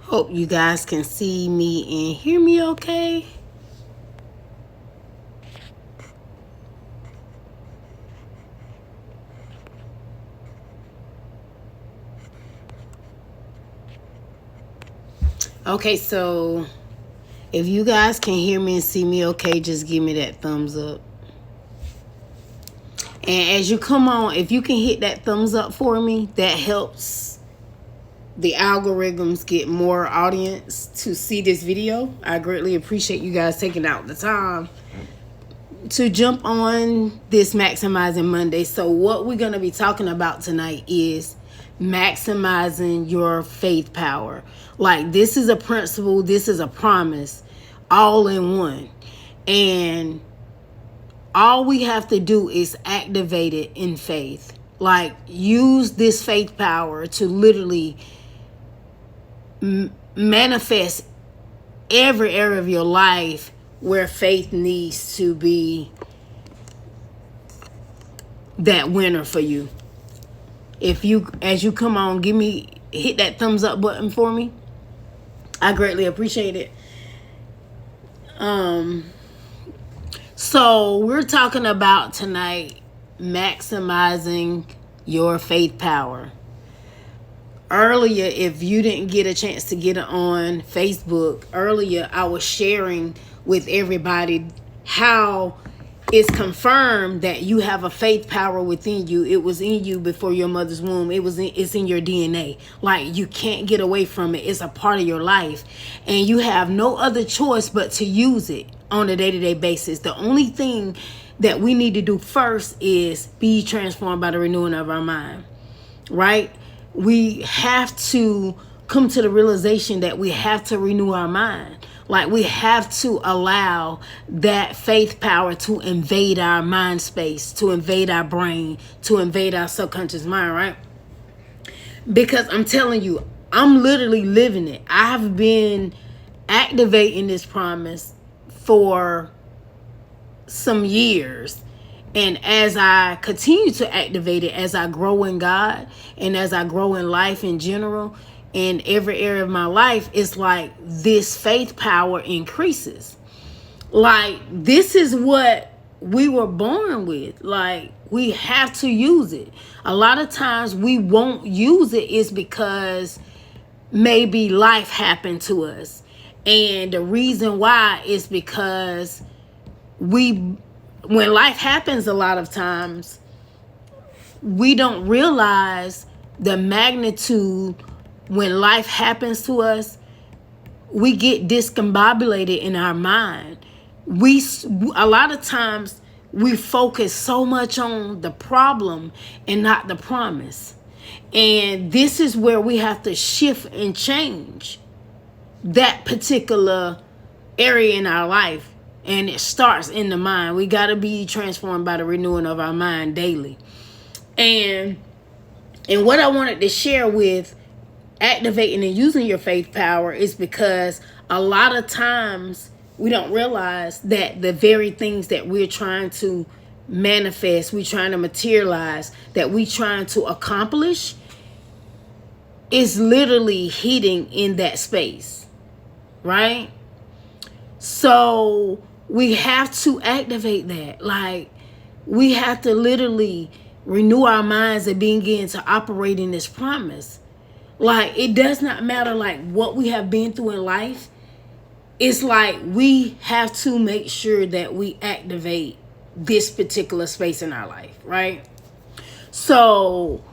Hope you guys can see me and hear me okay. Okay, so if you guys can hear me and see me okay, just give me that thumbs up. And as you come on, if you can hit that thumbs up for me, that helps the algorithms get more audience to see this video. I greatly appreciate you guys taking out the time to jump on this Maximizing Monday. So what we're going to be talking about tonight is maximizing your faith power. Like, this is a principle, this is a promise, all in one. And all we have to do is activate it in faith. Like, use this faith power to literally manifest every area of your life where faith needs to be that winner for you. If you, as you come on, hit that thumbs up button for me. I greatly appreciate it. So we're talking about tonight maximizing your faith power. Earlier, if you didn't get a chance to get it on Facebook, earlier I was sharing with everybody how it's confirmed that you have a faith power within you. It was in you before your mother's womb. It's in your DNA. Like, you can't get away from it. It's a part of your life. And you have no other choice but to use it on a day-to-day basis. The only thing that we need to do first is be transformed by the renewing of our mind. Right? We have to come to the realization that we have to renew our mind. Like, we have to allow that faith power to invade our mind space, to invade our brain, to invade our subconscious mind, right? Because I'm telling you, I'm literally living it. I've been activating this promise for some years. And as I continue to activate it, as I grow in God and as I grow in life in general, in every area of my life, it's like this faith power increases. Like, this is what we were born with. Like, we have to use it. A lot of times we won't use it is because maybe life happened to us. And the reason why is because when life happens, a lot of times we don't realize the magnitude. When life happens to us, we get discombobulated in our mind. A lot of times we focus so much on the problem and not the promise. And this is where we have to shift and change that particular area in our life. And it starts in the mind. We got to be transformed by the renewing of our mind daily. And what I wanted to share with activating and using your faith power is because a lot of times we don't realize that the very things that we're trying to manifest, we're trying to materialize, that we're trying to accomplish is literally hidden in that space, right? So we have to activate that. Like, we have to literally renew our minds and begin to operate in this promise. Like, it does not matter like what we have been through in life. It's like we have to make sure that we activate this particular space in our life, right? So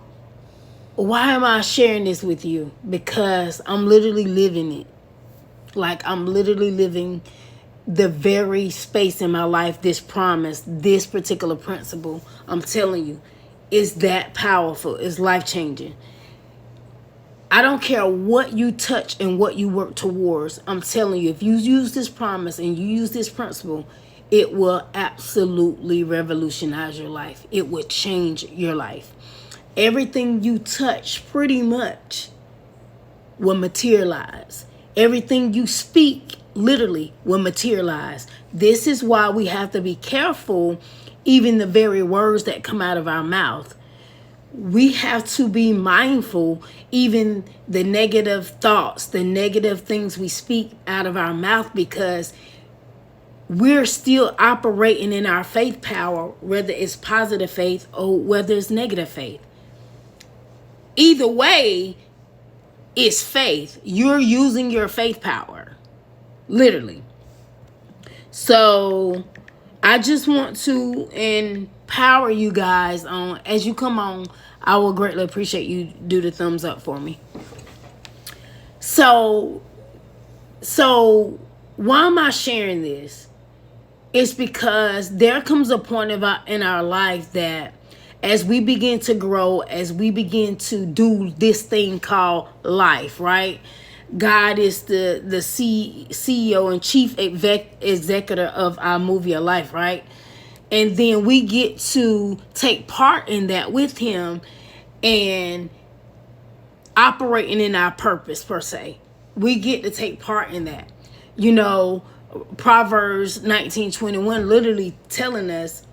why am I sharing this with you? Because I'm literally living it. Like, I'm literally living the very space in my life, this promise, this particular principle. I'm telling you, it's that powerful. It's life-changing. I don't care what you touch and what you work towards. I'm telling you, if you use this promise and you use this principle, it will absolutely revolutionize your life. It will change your life. Everything you touch pretty much will materialize. Everything you speak literally will materialize. This is why we have to be careful, even the very words that come out of our mouth. we have to be mindful, even the negative thoughts, the negative things we speak out of our mouth, because we're still operating in our faith power, whether it's positive faith or whether it's negative faith. Either way, it's faith. You're using your faith power, literally. So I just want to empower you guys on, as you come on, I will greatly appreciate you do the thumbs up for me. So why am I sharing this? It's because there comes a point in our life that as we begin to grow, as we begin to do this thing called life, right? God is the CEO and chief executive of our movie of life, right? And then we get to take part in that with him and operating in our purpose, per se. We get to take part in that. You know, Proverbs 19:21 literally telling us,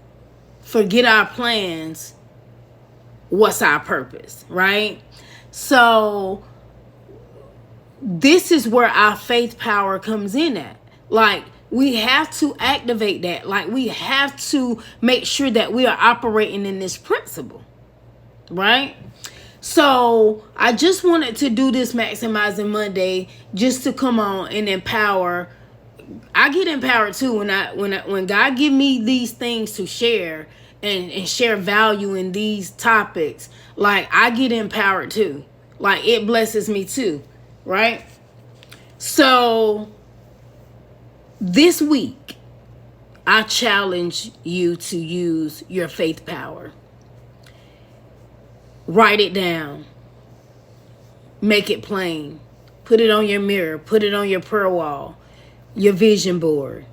forget our plans, what's our purpose, right? So this is where our faith power comes in at. Like, we have to activate that. Like, we have to make sure that we are operating in this principle, right? So I just wanted to do this Maximizing Monday just to come on and empower. I get empowered too when God give me these things to share and share value in these topics. Like, I get empowered too. Like, it blesses me too, right? So this week, I challenge you to use your faith power. Write it down. Make it plain. Put it on your mirror. Put it on your prayer wall, your vision board.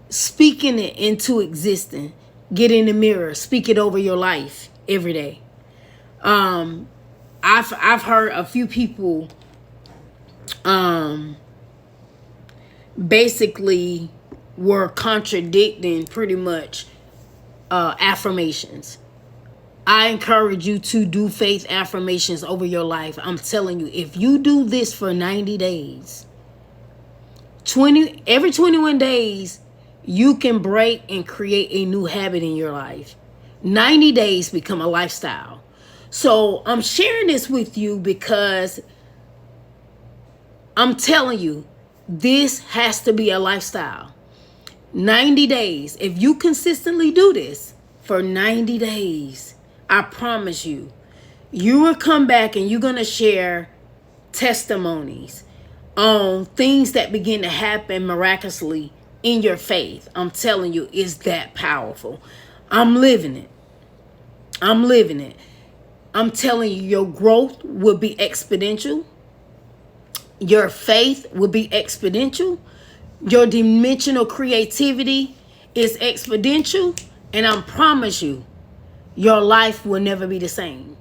Speaking it into existence. Get in the mirror. Speak it over your life every day. I've heard a few people basically were contradicting pretty much affirmations. I encourage you to do faith affirmations over your life. I'm telling you, if you do this for 90 days, every 21 days, you can break and create a new habit in your life. 90 days become a lifestyle. So I'm sharing this with you because I'm telling you, this has to be a lifestyle. 90 days. If you consistently do this for 90 days, I promise you, you will come back and you're going to share testimonies on things that begin to happen miraculously in your faith. I'm telling you, it's that powerful. I'm living it. I'm living it. I'm telling you, your growth will be exponential. Your faith will be exponential. Your dimensional creativity is exponential. And I promise you, your life will never be the same.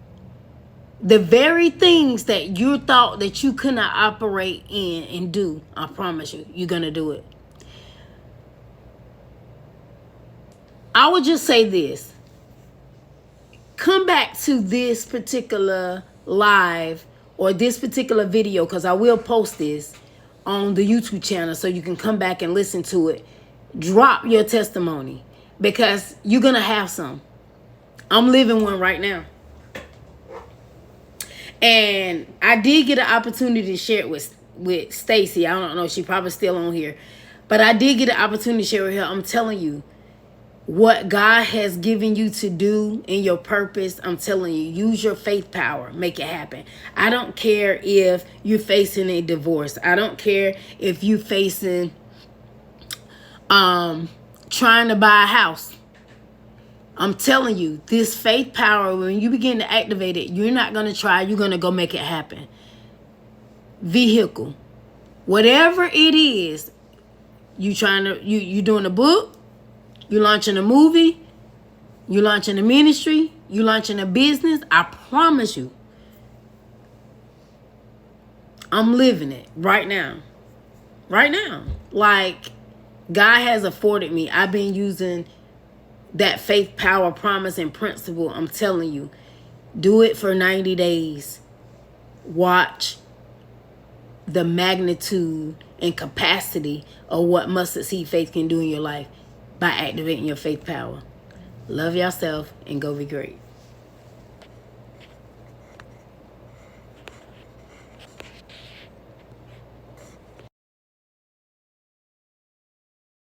The very things that you thought that you could not operate in and do, I promise you, you're going to do it. I would just say this. Come back to this particular live or this particular video, because I will post this on the YouTube channel so you can come back and listen to it. Drop your testimony because you're going to have some. I'm living one right now. And I did get an opportunity to share it with Stacy. I don't know, she probably still on here. But I did get an opportunity to share with her. I'm telling you, what God has given you to do in your purpose, I'm telling you, use your faith power. Make it happen. I don't care if you're facing a divorce. I don't care if you're facing trying to buy a house. I'm telling you, this faith power, when you begin to activate it, you're not going to try. You're going to go make it happen. Vehicle. Whatever it is, you doing a book, you launching a movie, you launching a ministry, you launching a business, I promise you, I'm living it right now. Right now. Like, God has afforded me. I've been using that faith, power, promise, and principle, I'm telling you, do it for 90 days. Watch the magnitude and capacity of what mustard seed faith can do in your life by activating your faith power. Love yourself and go be great.